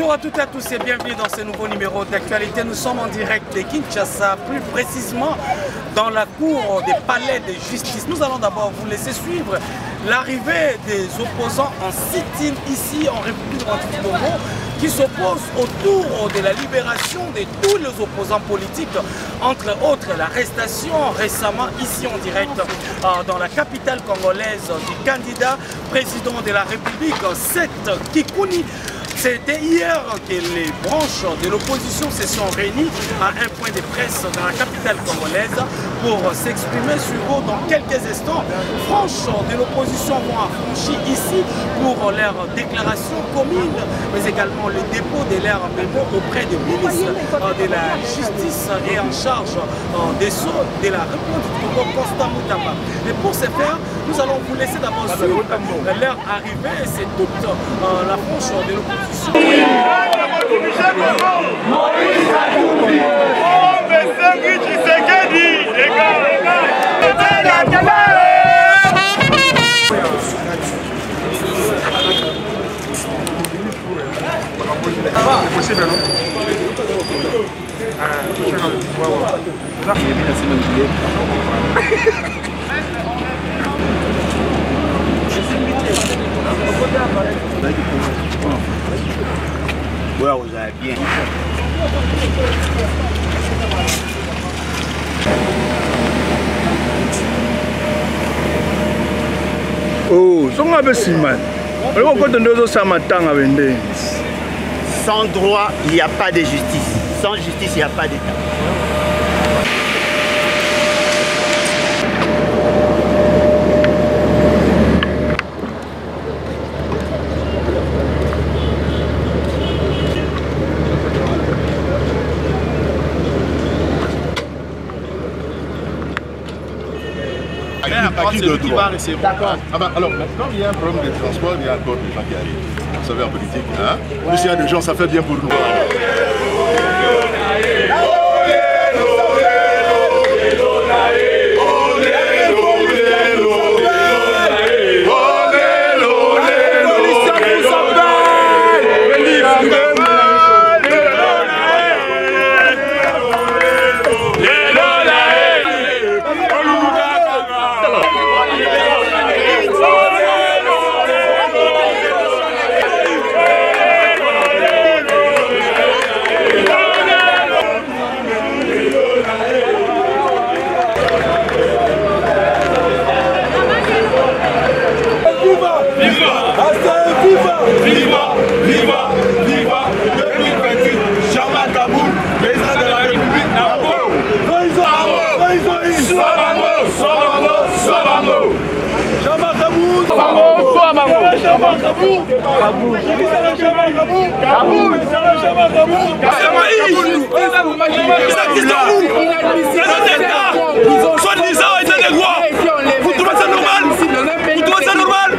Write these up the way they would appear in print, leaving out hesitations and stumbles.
Bonjour à toutes et à tous et bienvenue dans ce nouveau numéro d'actualité. Nous sommes en direct de Kinshasa, plus précisément dans la cour des palais de justice. Nous allons d'abord vous laisser suivre l'arrivée des opposants en sit-in ici en République démocratique du Congo qui s'opposent autour de la libération de tous les opposants politiques, entre autres l'arrestation récemment ici en direct dans la capitale congolaise du candidat président de la République, Seth Kikuni. C'était hier que les branches de l'opposition se sont réunies à un point de presse dans la capitale congolaise pour s'exprimer sur eux dans quelques instants. Franches de l'opposition vont affranchir ici pour leur déclaration commune, mais également le dépôt de leur mémo auprès du ministre de la Justice et en charge des Sceaux de la République du Congo, Constant Mutamba. Et pour ce faire, nous allons vous laisser d'abord suivre leur arrivée. C'est toute la franche de l'opposition. Ouais, vous avez bien. Oh, sans droit, il n'y a pas de justice. Sans justice, il n'y a pas d'État. D'accord. Alors maintenant, il y a un problème de transport, il y a encore des gens qui arrivent. Vous savez, en politique, hein? Plus il y a des gens, ça fait bien pour nous. Soi-disant état de droit. Vous trouvez ça normal? Vous trouvez ça normal?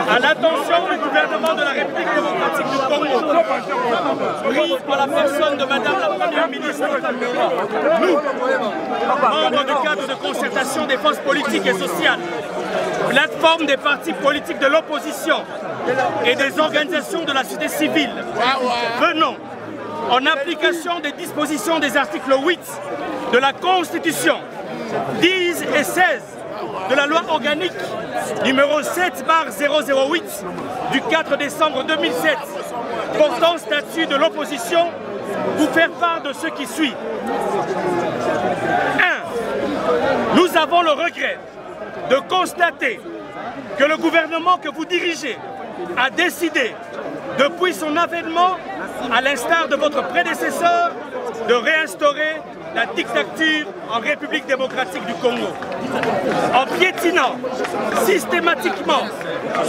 À l'attention du gouvernement de la République démocratique du Congo, pris par la personne de Madame la Première ministre, nous, membres du cadre de concertation des forces politiques et sociales, plateforme des partis politiques de l'opposition et des organisations de la société civile, venons en application des dispositions des articles 8 de la Constitution, 10 et 16 de la loi organique numéro 7/008 du 4 décembre 2007 portant statut de l'opposition, vous faire part de ce qui suit. 1. Nous avons le regret de constater que le gouvernement que vous dirigez a décidé, depuis son avènement, à l'instar de votre prédécesseur, de réinstaurer la dictature en République démocratique du Congo, en piétinant systématiquement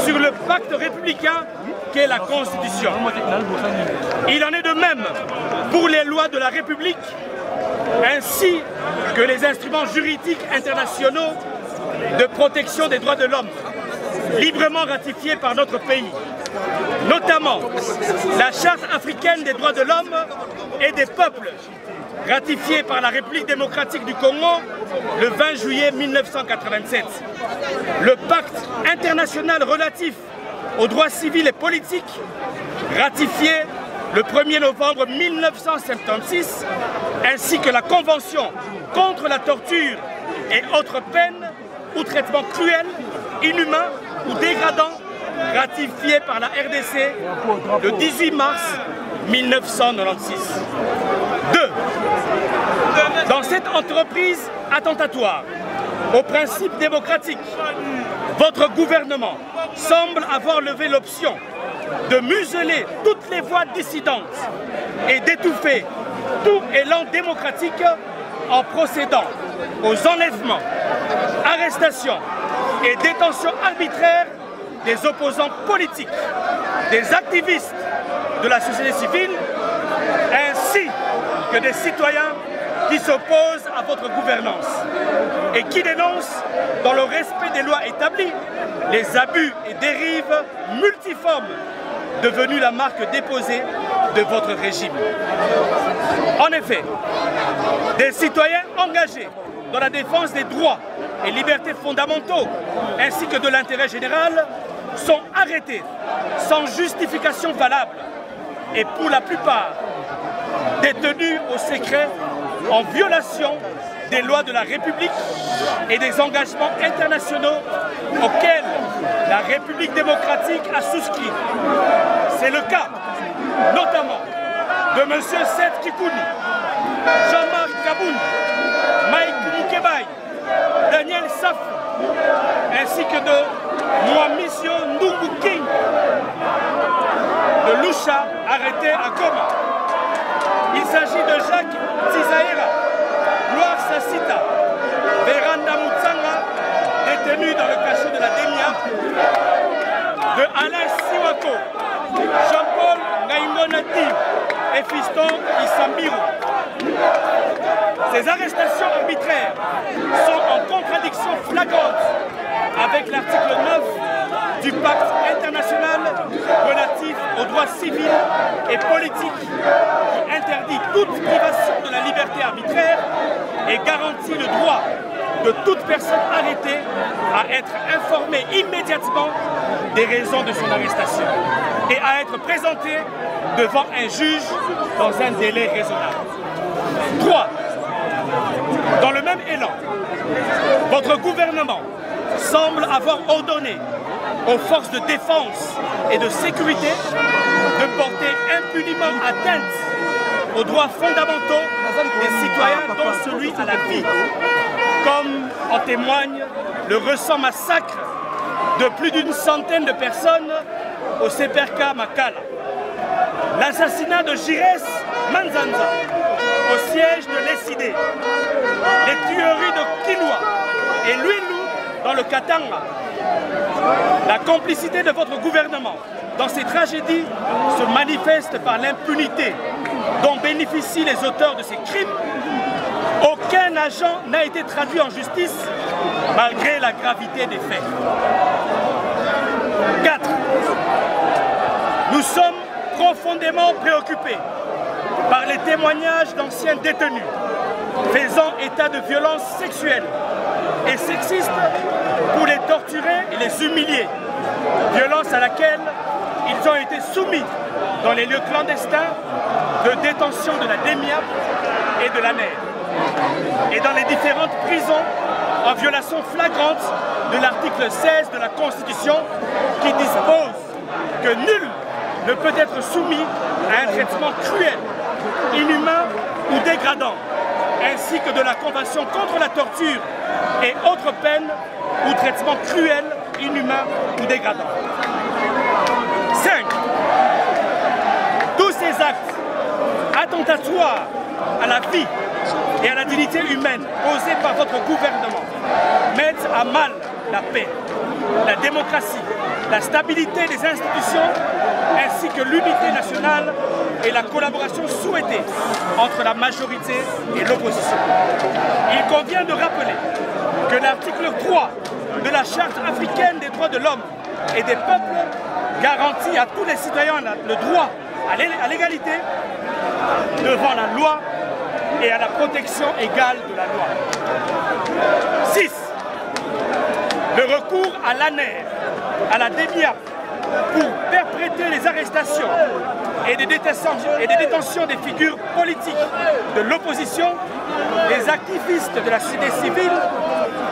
sur le pacte républicain qu'est la Constitution. Il en est de même pour les lois de la République, ainsi que les instruments juridiques internationaux de protection des droits de l'homme, librement ratifiés par notre pays, notamment la Charte africaine des droits de l'homme et des peuples, ratifiée par la République démocratique du Congo le 20 juillet 1987, le pacte international relatif aux droits civils et politiques, ratifié le 1er novembre 1976, ainsi que la Convention contre la torture et autres peines ou traitements cruels, inhumains ou dégradants, ratifié par la RDC le 18 mars 1996. 2. Dans cette entreprise attentatoire aux principes démocratiques, votre gouvernement semble avoir levé l'option de museler toutes les voix dissidentes et d'étouffer tout élan démocratique en procédant aux enlèvements, arrestations et détentions arbitraires des opposants politiques, des activistes de la société civile, ainsi que des citoyens qui s'opposent à votre gouvernance et qui dénoncent, dans le respect des lois établies, les abus et dérives multiformes devenus la marque déposée de votre régime. En effet, des citoyens engagés dans la défense des droits et libertés fondamentaux ainsi que de l'intérêt général sont arrêtés sans justification valable et pour la plupart détenus au secret en violation des lois de la République et des engagements internationaux auxquels la République démocratique a souscrit. C'est le cas notamment de M. Seth Kikouni, Jean-Marc Kaboun, Mike Mukebai, Daniel Safou, ainsi que de Mwamisio Ndungu King, de Lucha, arrêté à Goma. Il s'agit de Jacques Tizaera, Gloire Sassita, Veranda Mutsanga, détenu dans le cachot de la Denia, de Alain Siwako, Jean-Paul Ngaïngonati et Fiston Isambiro. Ces arrestations arbitraires sont en contradiction flagrante avec l'article 9 du pacte international relatif aux droits civils et politiques qui interdit toute privation de la liberté arbitraire et garantit le droit de toute personne arrêtée à être informée immédiatement des raisons de son arrestation et à être présentée devant un juge dans un délai raisonnable. 3. Dans le même élan, votre gouvernement semble avoir ordonné aux forces de défense et de sécurité de porter impunément atteinte aux droits fondamentaux des citoyens, dont celui à la vie, comme en témoigne le récent massacre de plus d'une centaine de personnes au CPRK Makala, l'assassinat de Jires Manzanza au siège de l'Essidé, les tueries de Kilwa et Luilu dans le Katanga. La complicité de votre gouvernement dans ces tragédies se manifeste par l'impunité dont bénéficient les auteurs de ces crimes. Aucun agent n'a été traduit en justice malgré la gravité des faits. 4. Nous sommes profondément préoccupés par les témoignages d'anciens détenus faisant état de violences sexuelles et sexistes pour les torturer et les humilier, violence à laquelle ils ont été soumis dans les lieux clandestins de de détention de la DEMIAP et de l'ANER. Et dans les différentes prisons, en violation flagrante de l'article 16 de la Constitution qui dispose que nul ne peut être soumis à un traitement cruel, inhumain ou dégradant, ainsi que de la Convention contre la torture et autres peines ou traitements cruels, inhumains ou dégradants. 5. Tous ces actes attentatoires à la vie et à la dignité humaine posés par votre gouvernement mettent à mal la paix, la démocratie, la stabilité des institutions ainsi que l'unité nationale et la collaboration souhaitée entre la majorité et l'opposition. Il convient de rappeler que l'article 3 de la Charte africaine des droits de l'homme et des peuples garantit à tous les citoyens le droit à l'égalité devant la loi et à la protection égale de la loi. 6. Le recours à l'ANER, à la DEMIAP, pour perpétrer les arrestations et des détentions des figures politiques de l'opposition, des activistes de la société civile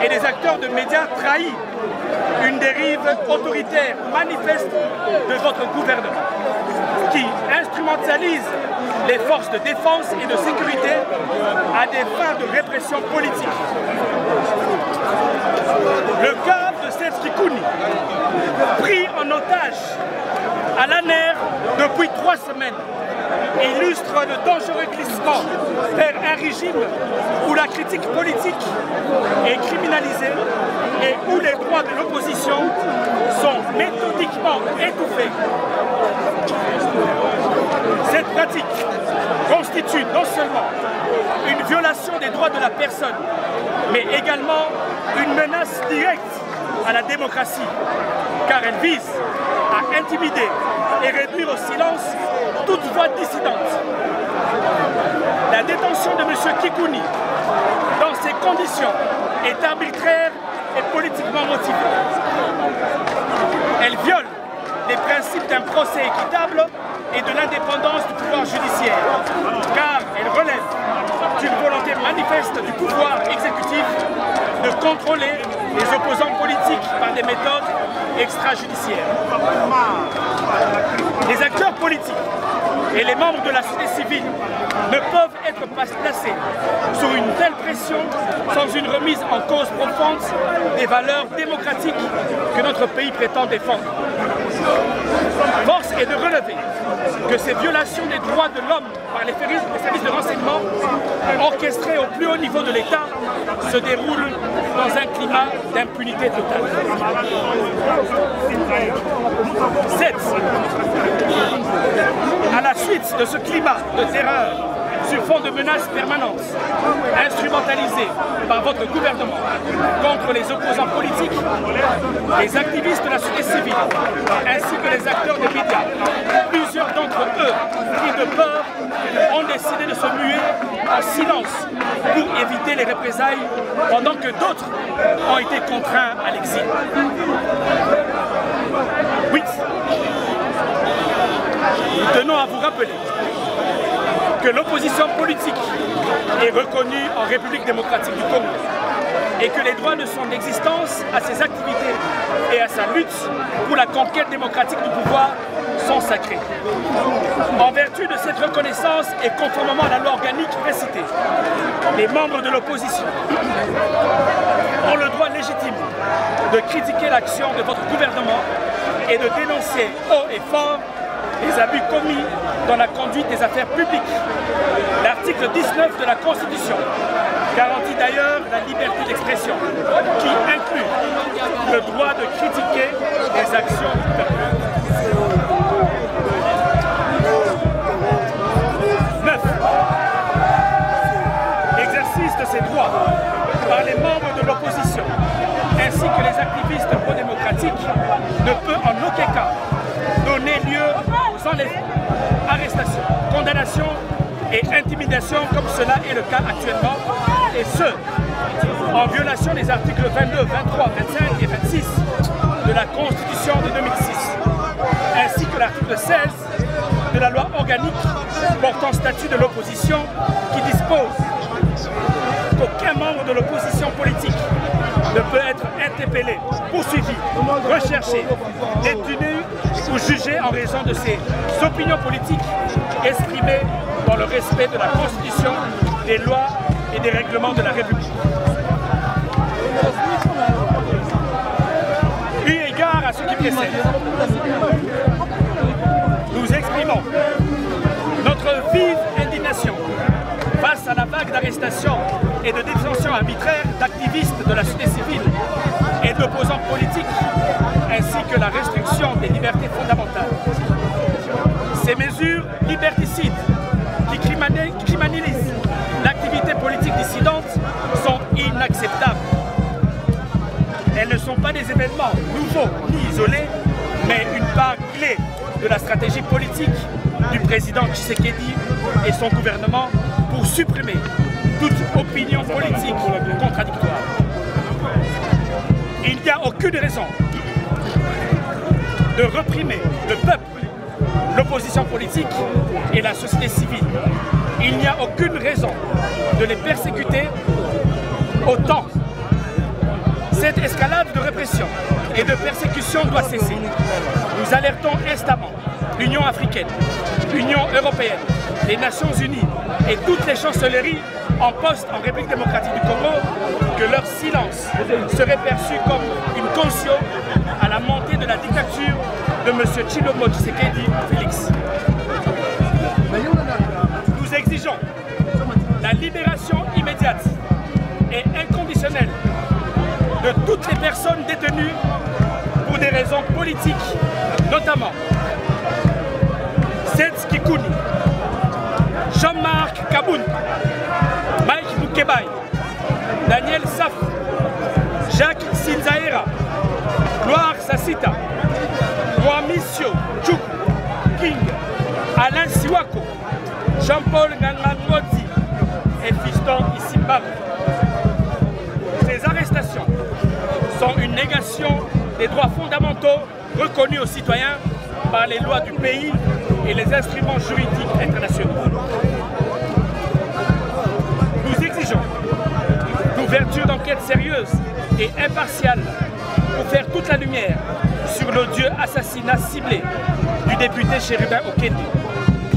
et des acteurs de médias trahit une dérive autoritaire manifeste de votre gouvernement qui instrumentalise les forces de défense et de sécurité à des fins de répression politique. Le cas de Seth Kikouni, pris en otage à l'ANER depuis 3 semaines, illustre le dangereux glissement vers un régime où la critique politique est criminalisée et où les droits de l'opposition sont méthodiquement étouffés. Cette pratique constitue non seulement une violation des droits de la personne, mais également une menace directe à la démocratie, car elle vise à intimider et réduire au silence toute voix dissidente. La détention de M. Kikouni, dans ces conditions, est arbitraire et politiquement motivée. Elle viole les principes d'un procès équitable et de l'indépendance du pouvoir judiciaire, car elle relève d'une volonté manifeste du pouvoir exécutif de contrôler les opposants politiques par des méthodes extrajudiciaires. Les acteurs politiques et les membres de la société civile ne peuvent être placés sous une telle pression sans une remise en cause profonde des valeurs démocratiques que notre pays prétend défendre. Force est de relever que ces violations des droits de l'homme par les services de renseignement orchestrés au plus haut niveau de l'État se déroulent dans un climat d'impunité totale. 7. À la suite de ce climat de terreur sur fond de menaces permanentes, instrumentalisées par votre gouvernement contre les opposants politiques, les activistes de la société civile, ainsi que les acteurs des médias, plusieurs d'entre eux, pris de peur, ont décidé de se muer en silence pour éviter les représailles, pendant que d'autres ont été contraints à l'exil. 8. Nous tenons à vous rappeler que l'opposition politique est reconnue en République démocratique du Congo et que les droits de son existence, à ses activités et à sa lutte pour la conquête démocratique du pouvoir sont sacrés. En vertu de cette reconnaissance et conformément à la loi organique précitée, les membres de l'opposition ont le droit légitime de critiquer l'action de votre gouvernement et de dénoncer haut et fort les abus commis dans la conduite des affaires publiques. L'article 19 de la Constitution garantit d'ailleurs la liberté d'expression, qui inclut le droit de critiquer les actions du peuple. 9. L'exercice de ces droits par les membres de l'opposition ainsi que les activistes pro-démocratiques ne peut en aucun cas donner lieu aux enlèvements, arrestations, condamnations et intimidations comme cela est le cas actuellement, et ce, en violation des articles 22, 23, 25 et 26 de la Constitution de 2006, ainsi que l'article 16 de la loi organique portant statut de l'opposition qui dispose qu'aucun membre de l'opposition politique ne peut être interpellé, poursuivi, recherché, détenu ou jugé en raison de ses opinions politiques exprimées dans le respect de la Constitution, des lois et des règlements de la République. Eu égard à ce qui précède, nous exprimons notre vive indignation face à la vague d'arrestations et de détentions arbitraires d'activistes de la société civile et d'opposants politiques, ainsi que la restriction des libertés fondamentales. Ces mesures liberticides qui criminalisent l'activité politique dissidente sont inacceptables. Elles ne sont pas des événements nouveaux ni isolés, mais une part clé de la stratégie politique du président Tshisekedi et son gouvernement pour supprimer toute opinion politique contradictoire. Il n'y a aucune raison de réprimer le peuple, l'opposition politique et la société civile. Il n'y a aucune raison de les persécuter autant. Cette escalade de répression et de persécution doit cesser. Nous alertons instamment l'Union africaine, l'Union européenne, les Nations unies et toutes les chancelleries en poste en République démocratique du Congo que leur silence serait perçu comme une caution à la montée de la dictature de M. Tshilombo Tshisekedi Félix. Nous exigeons la libération immédiate et inconditionnelle de toutes les personnes détenues pour des raisons politiques, notamment Seth Kikouni, Jean-Marc Kaboun, Mike Mukebai, Daniel Saf, Jacques Sinzaera, Gloire Sassita, Mwamisio Djouk, King, Alain Siwako, Jean-Paul Ngangangoti et Fiston Isimbab. Ces arrestations sont une négation des droits fondamentaux reconnus aux citoyens par les lois du pays et les instruments juridiques internationaux. Nous exigeons l'ouverture d'enquêtes sérieuses et impartiales pour faire toute la lumière sur l'odieux assassinat ciblé du député Chérubin Okende,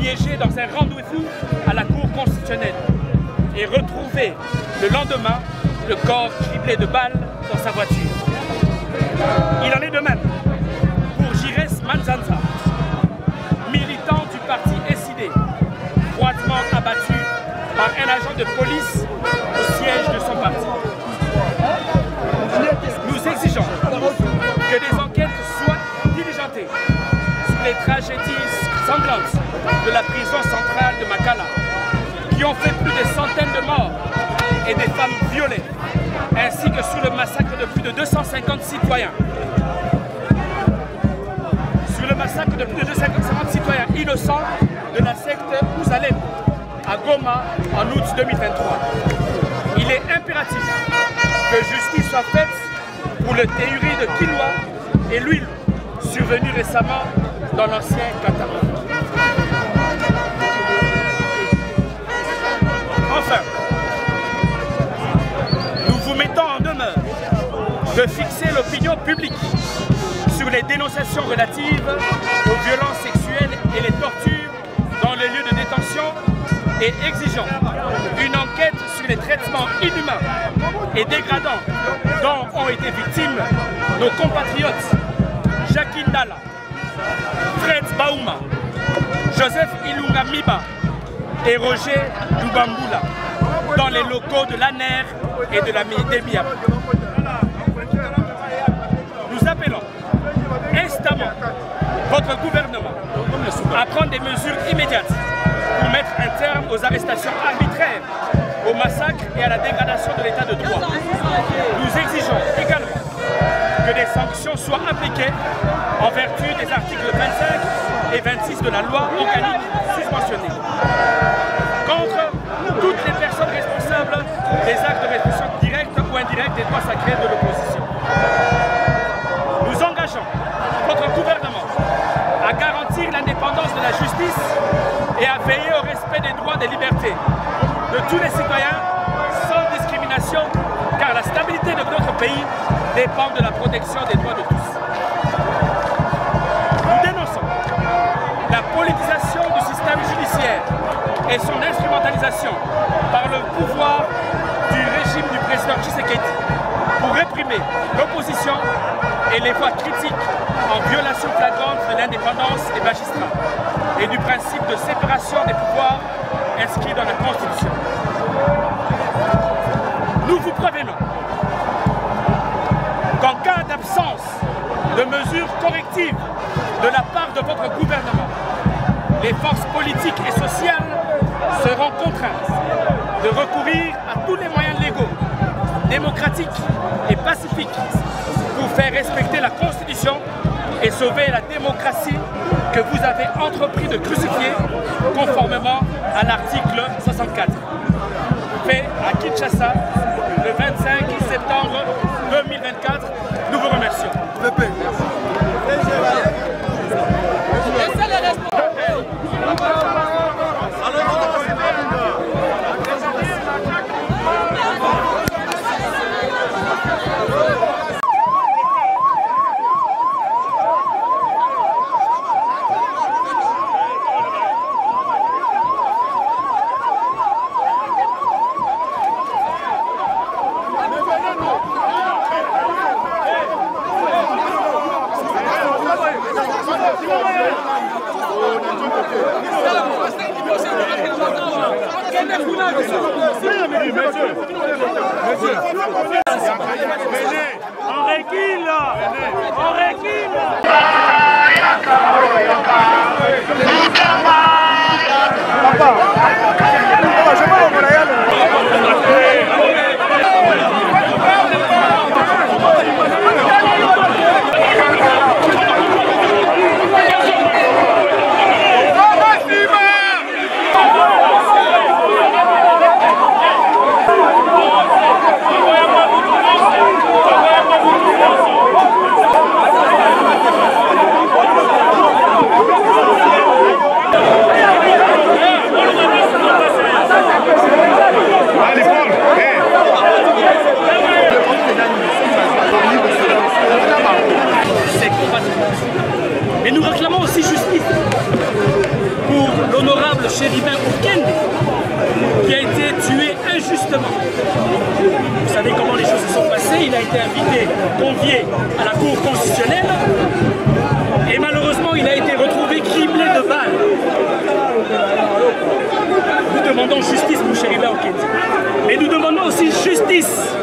piégé dans un rendez-vous à la Cour constitutionnelle et retrouvé le lendemain le corps criblé de balles dans sa voiture. Il en est de même pour Jires Manzanza, militant du parti SID, froidement abattu par un agent de police au siège de son parti. Nous exigeons que des enquêtes soient diligentées sur les tragédies sanglantes de la prison centrale de Makala, qui ont fait plus de centaines de morts et des femmes violées, ainsi que sur le massacre de plus de 250 citoyens. Sur le massacre de plus de 250 citoyens innocents de la secte Ouzalem à Goma en août 2023. Il est impératif que justice soit faite pour le théorie de Kilwa et l'huile survenu récemment dans l'ancien Qatar. Enfin, nous vous mettons en demeure de fixer l'opinion publique sur les dénonciations relatives aux violences sexuelles et les tortures dans les lieux de détention et exigeons une enquête sur les traitements inhumains et dégradants dont ont été victimes nos compatriotes Jacques Ndala, Fred Baouma, Joseph Ilunga Miba et Roger Dubambula dans les locaux de l'ANER et de la DEMIAP. Nous appelons instamment votre gouvernement à prendre des mesures immédiates pour mettre un terme aux arrestations arbitraires, au massacre et à la dégradation de l'état de droit. Nous exigeons également que des sanctions soient appliquées en vertu des articles 25 et 26 de la loi organique susmentionnée contre toutes les personnes responsables des actes de répression directe ou indirecte des droits sacrés de l'opposition. Nous engageons votre gouvernement à garantir l'indépendance de la justice sécurité de tous les citoyens sans discrimination, car la stabilité de notre pays dépend de la protection des droits de tous. Nous dénonçons la politisation du système judiciaire et son instrumentalisation par le pouvoir du régime du président Tshisekedi pour réprimer l'opposition et les voix critiques en violation flagrante de l'indépendance des magistrats et du principe de séparation des pouvoirs inscrit dans la Constitution. Nous vous prévenons qu'en cas d'absence de mesures correctives de la part de votre gouvernement, les forces politiques et sociales seront contraintes de recourir à tous les moyens légaux, démocratiques et pacifiques pour faire respecter la Constitution et sauver la démocratie que vous avez entrepris de crucifier conformément à l'article 64. Fait à Kinshasa le 25 septembre 2024. Nous vous remercions. Mais nous réclamons aussi justice pour l'honorable Chéribin Okende qui a été tué injustement. Vous savez comment les choses se sont passées. Il a été invité, convié à la Cour constitutionnelle et malheureusement il a été retrouvé criblé de balles. Nous demandons justice pour Chéribin Okende. Mais nous demandons aussi justice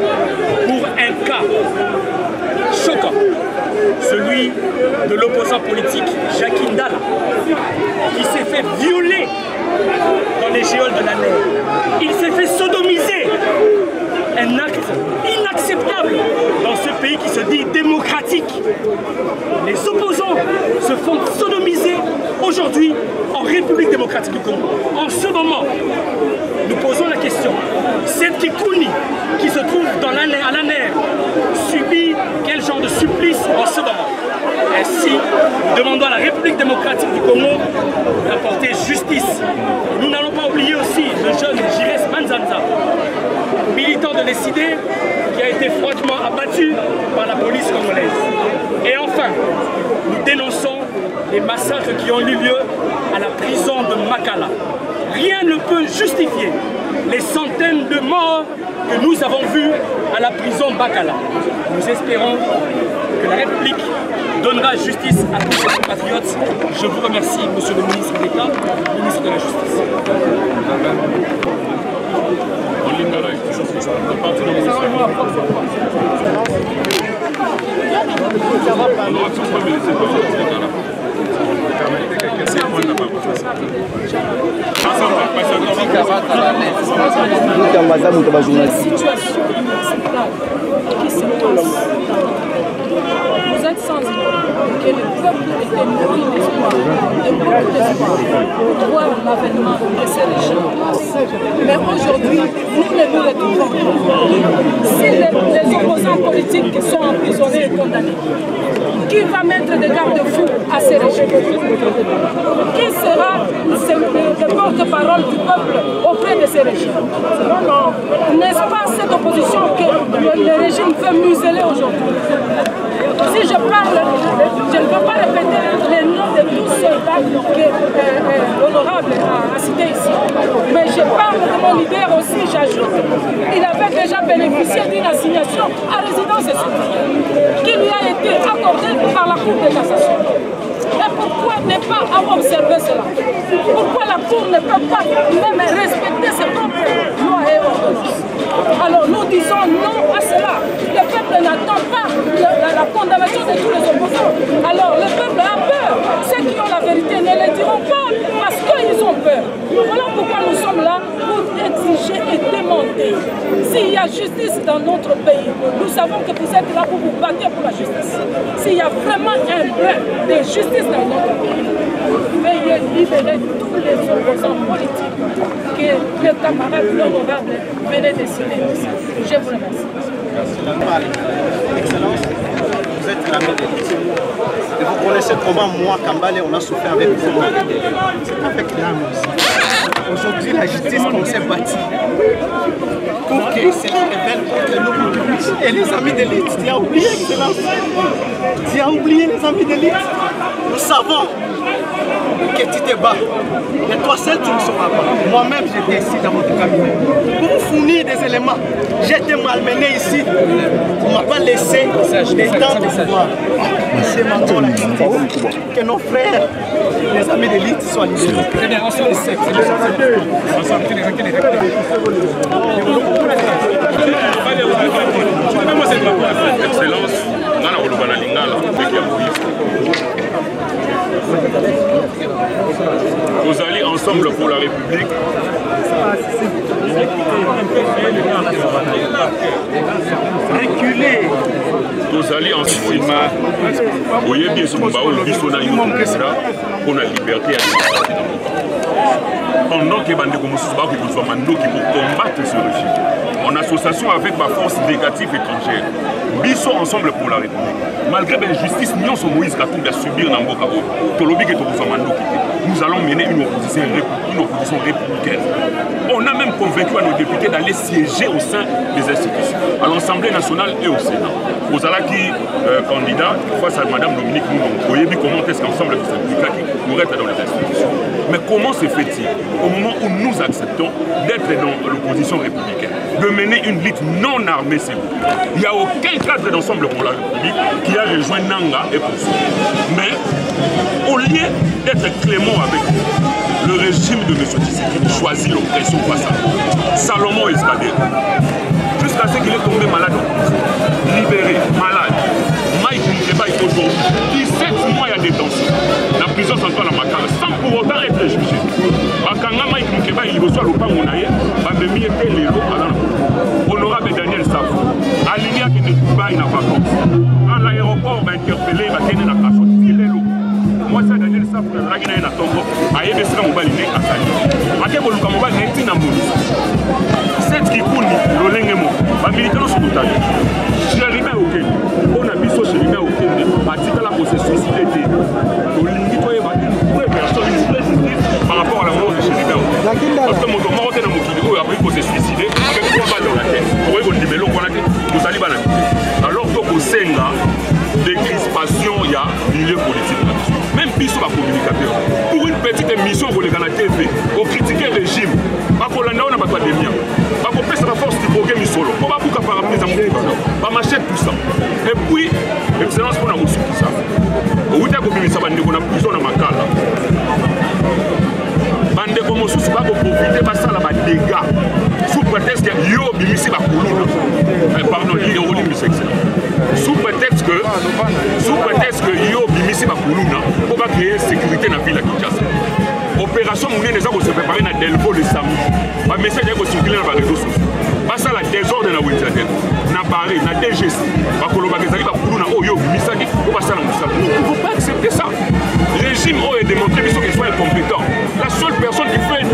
pour un cas choquant, celui de l'opposant politique Jacques Ndala, qui s'est fait violer dans les géoles de la mer. Il s'est fait sodomiser, un acte inacceptable dans ce pays qui se dit démocratique. Les opposants se font sodomiser aujourd'hui en République démocratique du Congo. En ce moment, nous posons la question, cette Kikouni qui se trouve à l'ANER subit quel genre de supplice en ce moment? Ainsi, nous demandons à la République démocratique du Congo d'apporter justice. Nous n'allons pas oublier aussi le jeune Jires Manzanza, militant de l'ESID qui a été froidement abattu par la police congolaise. Et enfin, nous dénonçons les massacres qui ont eu lieu à la prison de Makala. Rien ne peut justifier les centaines de morts que nous avons vus à la prison Bakala. Nous espérons que la République donnera justice à tous ses compatriotes. Je vous remercie, Monsieur le ministre d'État, ministre de la Justice. Vous êtes sans ignorer que le peuple était nourri d'espoir, de beaucoup d'espoir pour voir l'avènement de ces régimes. Mais aujourd'hui, nous ne nous retrouvons pas. Si les opposants politiques sont emprisonnés et condamnés, qui va mettre des garde-fous à ces régimes? Qui sera le porte-parole du peuple auprès de ces régimes? N'est-ce pas cette opposition que le régime veut museler aujourd'hui? Si je parle, je ne peux pas répéter les noms de tous ceux-là que l'honorable a cité ici. Mais je parle de mon leader aussi, j'ajoute, il avait déjà bénéficié d'une assignation à résidence et surveillance qui lui a été accordée par la Cour de cassation. Et pourquoi ne pas observer cela? Pourquoi la Cour ne peut pas même respecter ses propres lois et ordonnances? Alors nous disons non à cela. Le peuple n'attend pas la condamnation de tous les opposants. Alors le peuple a peur. Ceux qui ont la vérité ne le diront pas parce qu'ils ont peur. Voilà pourquoi nous sommes là pour exiger et démonter. S'il y a justice dans notre pays, nous savons que vous êtes là pour vous battre pour la justice. S'il y a vraiment un brin de justice dans notre pays, veuillez libérer tous les opposants politiques que le camarade l'honorable venait de citer ici. Je vous remercie. Excellence, vous êtes l'ami de l'élite. Et vous connaissez comment moi, Kambale, on a souffert avec vous. C'est avec l'âme aussi. Aujourd'hui, la justice qu'on s'est bâtie pour que cela révèle que nous. Et les amis de l'élite, tu as oublié, Excellence. Tu as oublié les amis de l'élite. Nous savons que tu te bats. Et toi seul, tu ne sauras pas. Moi-même, j'étais ici dans votre cabinet pour vous fournir des éléments. J'étais malmené ici. On ne m'a pas laissé des temps de pouvoir. C'est maintenant la justice. Que nos frères, les amis d'élite, soient libérés. Très bien, on se laisse. Excellence, Nana Olubana Lingala, vous allez ensemble pour la République. Reculez. Vous allez ensemble. Vous voyez bien ce que pour la liberté. Pendant que Bandeko Moussouba pour combattre ce régime, en association avec ma force négative étrangère, Bisso ensemble pour la République. Malgré l'injustice, nous sommes Moïse Katumbi à subir dans Mboka. Nous allons mener une opposition républicaine. On a même convaincu à nos députés d'aller siéger au sein des institutions, à l'Assemblée nationale et au Sénat. Aux Alaki candidats face à Mme Dominique Mounon, vous voyez comment est-ce qu'ensemble des syndicats nous restent dans les institutions. Mais comment se fait-il, au moment où nous acceptons d'être dans l'opposition républicaine, de mener une lutte non armée, c'est vous? Il n'y a aucun cadre d'ensemble pour la République qui a rejoint Nanga et Poussou. Mais au lieu d'être clément avec le régime de M. Tshisekedi choisit l'oppression face à nous. Salomon Escadé, jusqu'à ce qu'il est tombé malade, libéré, malade. Mike Mukeba est aujourd'hui 17 mois à détention. La prison centrale à Makala, sans pour autant être jugé. Bakanga Mike Mukeba, il reçoit le pain monaïe, Babemi était l'élo à la honorable Daniel Safo, aligné à Dubaï n'a pas compris. Dans l'aéroport, on va interpeller, il va tenir la casse. Moi, ça Daniel Safo, il va tenir la tombe, à Yébessina Mobali, à Sali. À Keboluka Mobali, il est Namoni. Cette qui coule, le Lengemo, les militants sont tout à l'heure. Je n'ai rien au Kenya. On a mis ça chez les au Kenya. Particulièrement pour se suicider. Par rapport à la mort de chez les parce que mon mort est dans mon kilo, après il faut se suicider avec 3 balles dans la tête. Pour eux, vous allez balader. Alors que au Sénat, des crispations, il y a milieu politique là-dessus. Même plus sur la communicateur. Pour une petite émission pour les gars à la TV, pour critiquer le régime, on n'a pas de bien. On peut faire la force du programme solo. On va beaucoup par rapport à mon marcher tout ça. Et puis, excellence pour la mousse tout ça. Au bout de la communication, on a prison dans ma cale. Bande comme on se pas pour profiter de ça là des dégâts sous prétexte que yo bimisi ba kuluna pardon il est au limite excellent sous prétexte que yo bimisi ba kuluna pour pas créer sécurité dans la ville de Kinshasa. Opération Mouné les gens se préparer dans Delvo le samedi. Ba message est circuler dans les réseaux sociaux. Pas ça la désordre dans Winterden. Na Paris, na DGC. Ba koloba kezali ba kuluna oh yo bimisaki pour pas ça dans Moussa. Nous ne pouvons pas accepter ça. Le régime est démontré qu'il soit incompétent. La seule personne qui fait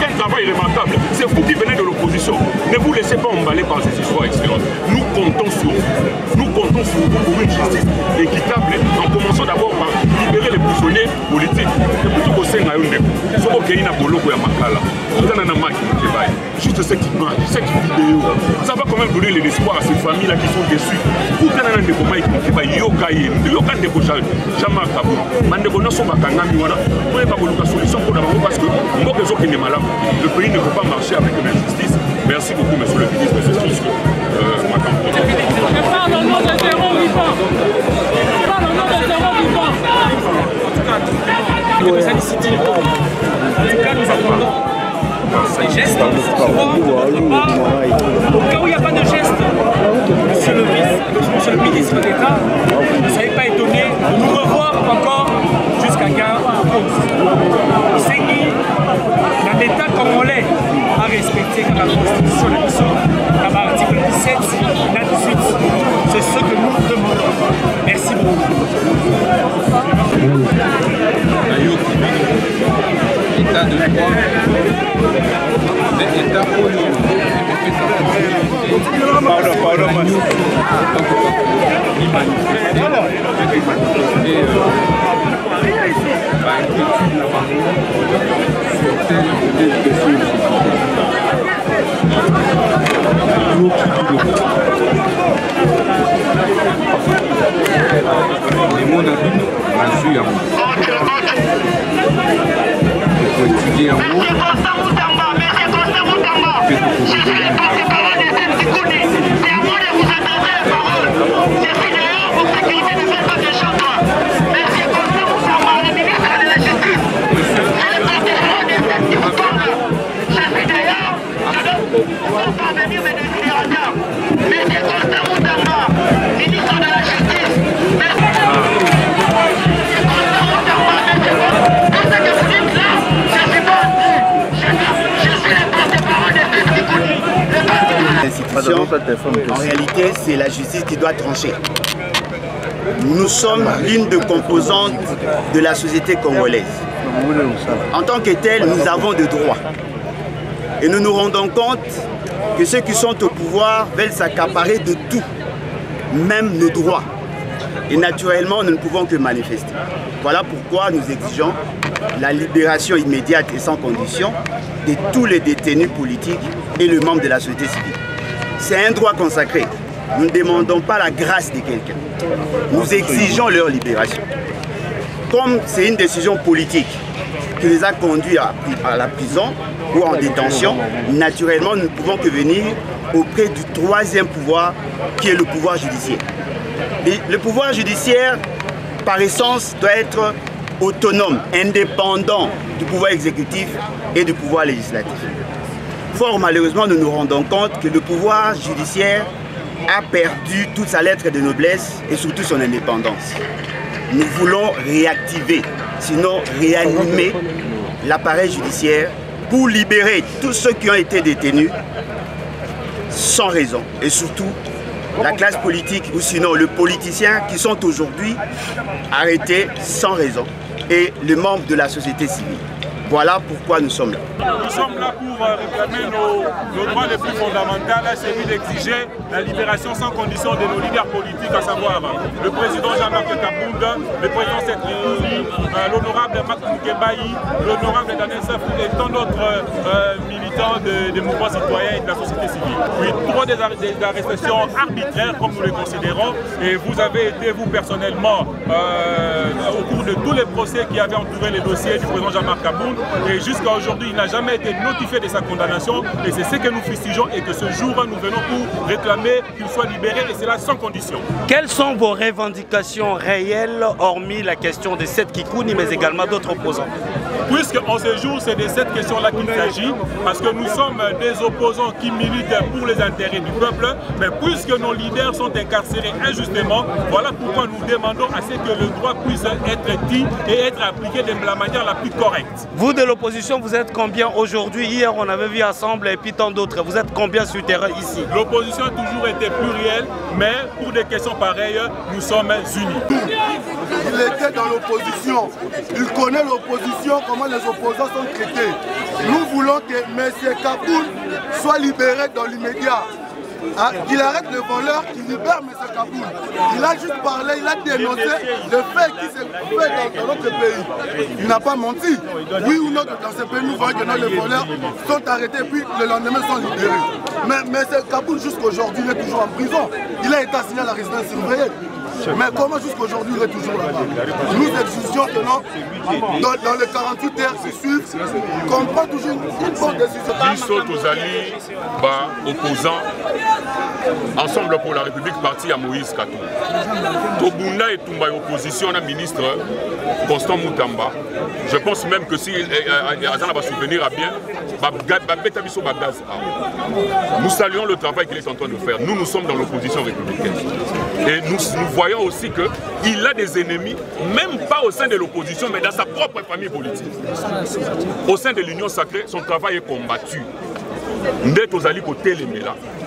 un travail remarquable, c'est vous qui venez de l'opposition. Ne vous laissez pas emballer par ces histoires excellentes. Nous comptons sur vous. Nous comptons plaidons souvent pour une justice équitable, en commençant d'abord par libérer les prisonniers politiques. Juste cette image, cette vidéo, ça va quand même donner l'espoir à ces familles-là qui sont déçues. Pour que les gens parce que le pays ne peut pas marcher avec l'injustice. Merci beaucoup, monsieur le ministre. C'est tout ce que ma campagne. Je parle au nom des terreurs vivants. Je parle au nom des terreurs vivants. En tout cas, nous attendons ces gestes. Au cas où il n'y a pas de geste, monsieur le ministre d'État, ne soyez pas étonné de nous revoir encore jusqu'à gain de cause. Segui, dans l'État congolais, a respecté la Constitution de l'Émission, l'article 17, la 18. C'est ce que nous demandons. Merci beaucoup. État de droit, l'État En réalité, c'est la justice qui doit trancher. Nous sommes l'une des composantes de la société congolaise. En tant que telle, nous avons des droits. Et nous nous rendons compte que ceux qui sont au pouvoir veulent s'accaparer de tout, même nos droits. Et naturellement, nous ne pouvons que manifester. Voilà pourquoi nous exigeons la libération immédiate et sans condition de tous les détenus politiques et les membres de la société civile. C'est un droit consacré. Nous ne demandons pas la grâce de quelqu'un. Nous exigeons leur libération. Comme c'est une décision politique qui les a conduits à la prison ou en détention, naturellement, nous ne pouvons que venir auprès du troisième pouvoir qui est le pouvoir judiciaire. Et le pouvoir judiciaire, par essence, doit être autonome, indépendant du pouvoir exécutif et du pouvoir législatif. Fort malheureusement, nous nous rendons compte que le pouvoir judiciaire a perdu toute sa lettre de noblesse et surtout son indépendance. Nous voulons réactiver, sinon réanimer l'appareil judiciaire pour libérer tous ceux qui ont été détenus sans raison et surtout la classe politique ou sinon les politiciens qui sont aujourd'hui arrêtés sans raison et les membres de la société civile. Voilà pourquoi nous sommes là. Nous sommes là pour réclamer nos droits les plus fondamentaux, celui d'exiger la libération sans condition de nos leaders politiques, à savoir le président Jean-Marc Kabunda, le président Setri, l'honorable Marc Moukebaï, l'honorable Daniel Safou et tant d'autres militants des mouvements citoyens et de la société civile. Oui, trop des arrestations arbitraires comme nous les considérons, et vous avez été vous personnellement au cours de tous les procès qui avaient entouré les dossiers du président Jean-Marc Kabunda. Et jusqu'à aujourd'hui, il n'a jamais été notifié de sa condamnation. Et c'est ce que nous fustigeons et que ce jour, nous venons pour réclamer qu'il soit libéré et cela sans condition. Quelles sont vos revendications réelles, hormis la question de Seth Kikouni, mais également d'autres opposants? Puisqu'en ce jour, c'est de cette question-là qu'il s'agit, parce que nous sommes des opposants qui militent pour les intérêts du peuple, mais puisque nos leaders sont incarcérés injustement, voilà pourquoi nous demandons à ce que le droit puisse être dit et être appliqué de la manière la plus correcte. Vous de l'opposition, vous êtes combien aujourd'hui? Hier, on avait vu ensemble et puis tant d'autres. Vous êtes combien sur le terrain ici? L'opposition a toujours été plurielle, mais pour des questions pareilles, nous sommes unis. Il était dans l'opposition. Il connaît l'opposition, comment les opposants sont traités. Nous voulons que M. Kaboul soit libéré dans l'immédiat. qu'il arrête le voleur, qu'il libère M. Kaboul. Il a juste parlé, il a dénoncé le fait qui s'est fait dans notre pays. Il n'a pas menti. Oui ou non, dans ce pays, nous voyons que les voleurs sont arrêtés puis le lendemain sont libérés. Mais M. Kaboul, jusqu'aujourd'hui, il est toujours en prison. Il a été assigné à la résidence surveillée. Mais comment jusqu'aujourd'hui il est toujours là-bas? Nous exigeons que non, dans les 48 heures qui suivent, qu'on prend toujours une bonne décision. Biso Tozali, opposants, Ensemble pour la République, parti à Moïse Katou. Tobunda et Tumba opposition à ministre Constant Moutamba. Je pense même que si Azana va souvenir à bien, nous saluons le travail qu'il est en train de faire. Nous sommes dans l'opposition républicaine. Et nous voyons aussi qu'il a des ennemis, même pas au sein de l'opposition, mais dans sa propre famille politique. Au sein de l'Union sacrée, son travail est combattu. Ndé tozali côté les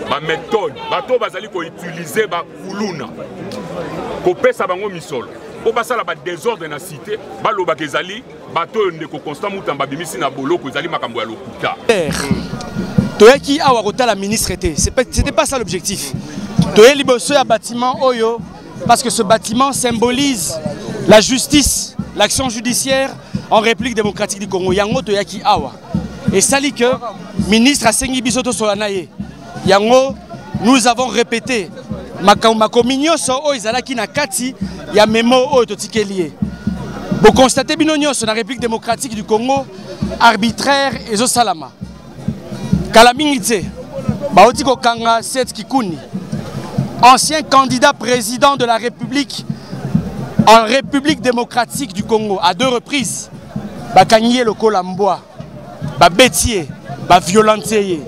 ma méthode, bato bazali ko utiliser ba kuluna. Ko pesa bango misolo. Ko basala ba désordre na cité, ba loba kezali bato ndeko Constant Moutamba bimisi na boloko ezali makambo ya lokuta. Toyaki awa kota la ministre était, c'était pas ça l'objectif. Toyé liboso ya bâtiment oyo parce que ce bâtiment symbolise la justice, l'action judiciaire en République démocratique du Congo. Yango toyaki awa. Et ça dit que ministre a sengi bisoto solanaye. Yango, nous avons répété ma communion so o izalaki na kati ya memo o totike lié. Vous constatez binonyo sur la République démocratique du Congo arbitraire et zo salama. Kalamingite baoti ko kanga Seth Kikuni, ancien candidat président de la République en République démocratique du Congo à 2 reprises. Bakanyié le Kolamboa. Ba bétier, ba violentier.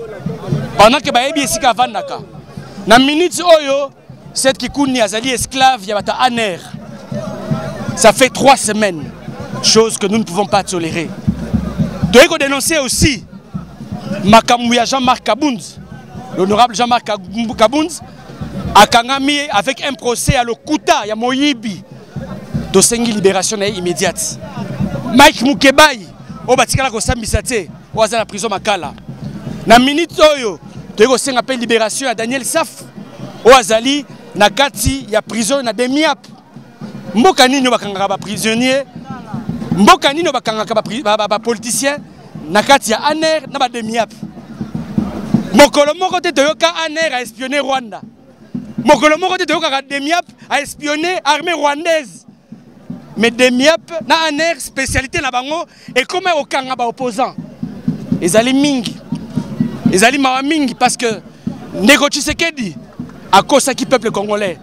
Pendant que ba ebi esika vandaka. Na minute oyo, Seth Kikuni azali esclave ya bata aner. Ça fait 3 semaines, chose que nous ne pouvons pas tolérer. Doit qu'on dénoncer aussi Makamouya Jean-Marc Kabounz, l'honorable Jean-Marc Kabounz, a kangami avec un procès à l'Okuta, ya Moyibi, de sengi libération immédiate. Mike Mukebai, au batikala ko sambisate, au la prison Makala. Na minute oyo, doit qu'on senga appel libération à Daniel Saf, au azali na kati ya prison na Demiap. Mboka nini bakanga ba prisonnier, mboka nini bakanga ba politicien. Nakati ya Aner na ba Demiap. Mokolo moko te toyoka Aner a espionné Rwanda. Mokolo moko te toyoka Demiap a espionné armée rwandaise. Mais Demiap na Aner spécialité na bango et comme okanga ba opposant. Ezali mingi. Ezali mawa mingi parce que Ndeko Tshisekedi a kosaki peuple congolais.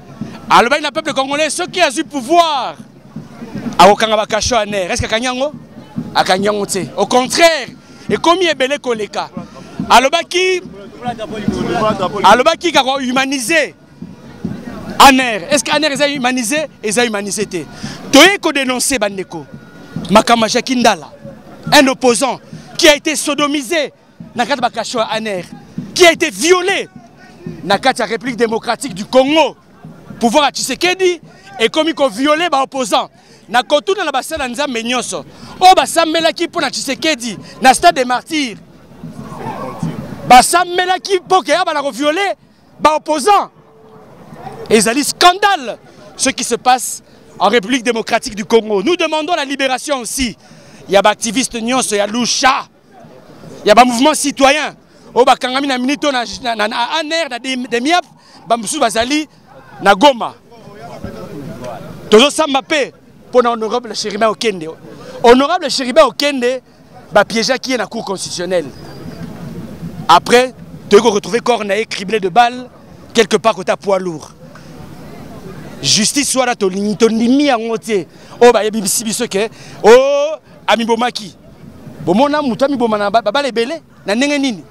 Alors le peuple congolais ceux qui a eu pouvoir a okanga ba kasho Aner. Est-ce que kanyango? Au contraire, et comme il est belé koleka, alobaki qui a humanisé Aner. Est-ce qu'Aner est humanisé? Et ça humanisé. Toye ko dénoncer bandeko. Makamaja Kindala, un opposant qui a été sodomisé nakat bakasho Aner, qui a été violé nakat la République démocratique du Congo. Pouvoir à Tshisekedi et comme il a violé ba opposant. Na kotuna na basala nzambe nyonso o basamelaki mpo na Tshisekedi na stade des martyrs basamelaki mpo ke abana ko violer ba opposant. Ezali scandale ce qui se passe en République démocratique du Congo. Nous demandons la libération aussi. Il y a des activistes nyonso, il y a Lusha, il y a des mouvements citoyens o bakangami na minito na Aner na Demiap ba musu bazali na Goma. Tozo samba pe pour l'honorable Chéribin Okende. Honorable Chéribin Okende, bah piégé qui est dans la cour constitutionnelle. Après, tu as retrouvé Corneille criblé de balles quelque part côté poids lourd. Justice soit là, tu as mis en ôté. Oh, bah, il y a biso que oh, ami Bomaki. Bomona, moutami bomana, baba les belés, na nini.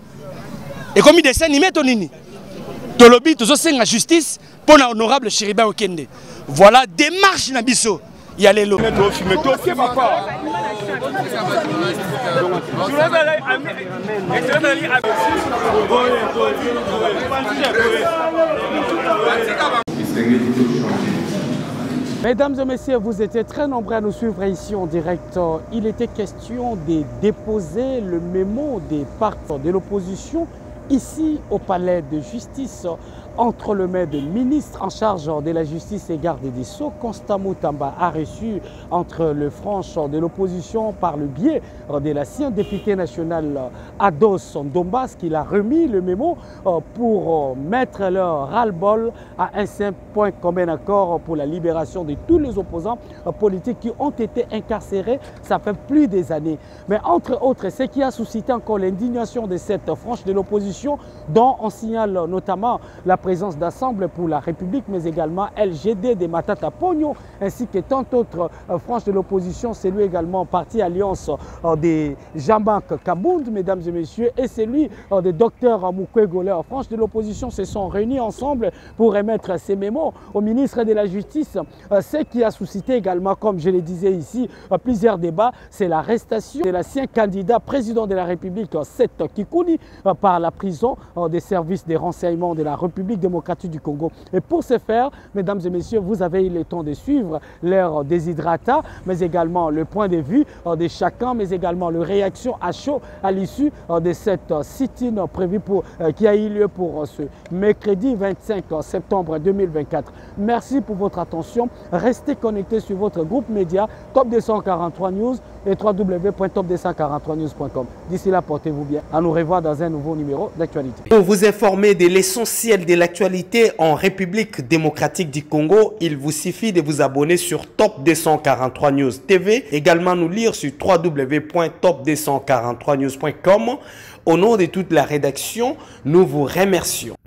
Et comme il descend, il met ton nini. Tolobi, tu as la justice pour l'honorable Chéribin Okende. Voilà, démarche na biso. Il y a les lots. Mesdames et messieurs, vous étiez très nombreux à nous suivre ici en direct. Il était question de déposer le mémo des partis de l'opposition ici au palais de justice entre le maire de ministre en charge de la justice et garde des Sceaux, Constant Moutamba, a reçu entre le franche de l'opposition par le biais de l'ancien député national Ados Ndombas, qui a remis le mémo pour mettre leur ras-le-bol à un simple point commun accord pour la libération de tous les opposants politiques qui ont été incarcérés, ça fait plus des années. Mais entre autres, ce qui a suscité encore l'indignation de cette frange de l'opposition, dont on signale notamment la présence d'Assemble pour la République, mais également LGD de Matata Pogno, ainsi que tant d'autres franges de l'opposition, c'est lui également parti Alliance des Jean-Marc Kabound, mesdames et messieurs, et c'est lui des docteurs Mukwege. Les franges de l'opposition se sont réunis ensemble pour émettre ces mémos au ministre de la Justice. Ce qui a suscité également, comme je le disais ici, plusieurs débats, c'est l'arrestation de l'ancien candidat président de la République, Seth Kikuni, par la prison des services de renseignement de la République démocratique du Congo. Et pour ce faire, mesdames et messieurs, vous avez eu le temps de suivre leur déshydratat, mais également le point de vue de chacun, mais également leur réaction à chaud à l'issue de cette sit-in prévue qui a eu lieu pour ce mercredi 25 septembre 2024. Merci pour votre attention. Restez connectés sur votre groupe média Top 243 News et www.top243news.com. D'ici là, portez-vous bien. À nous revoir dans un nouveau numéro d'actualité. Pour vous informer de l'essentiel de l'actualité en République démocratique du Congo, il vous suffit de vous abonner sur Top 243 News TV. Également nous lire sur www.top243news.com. Au nom de toute la rédaction, nous vous remercions.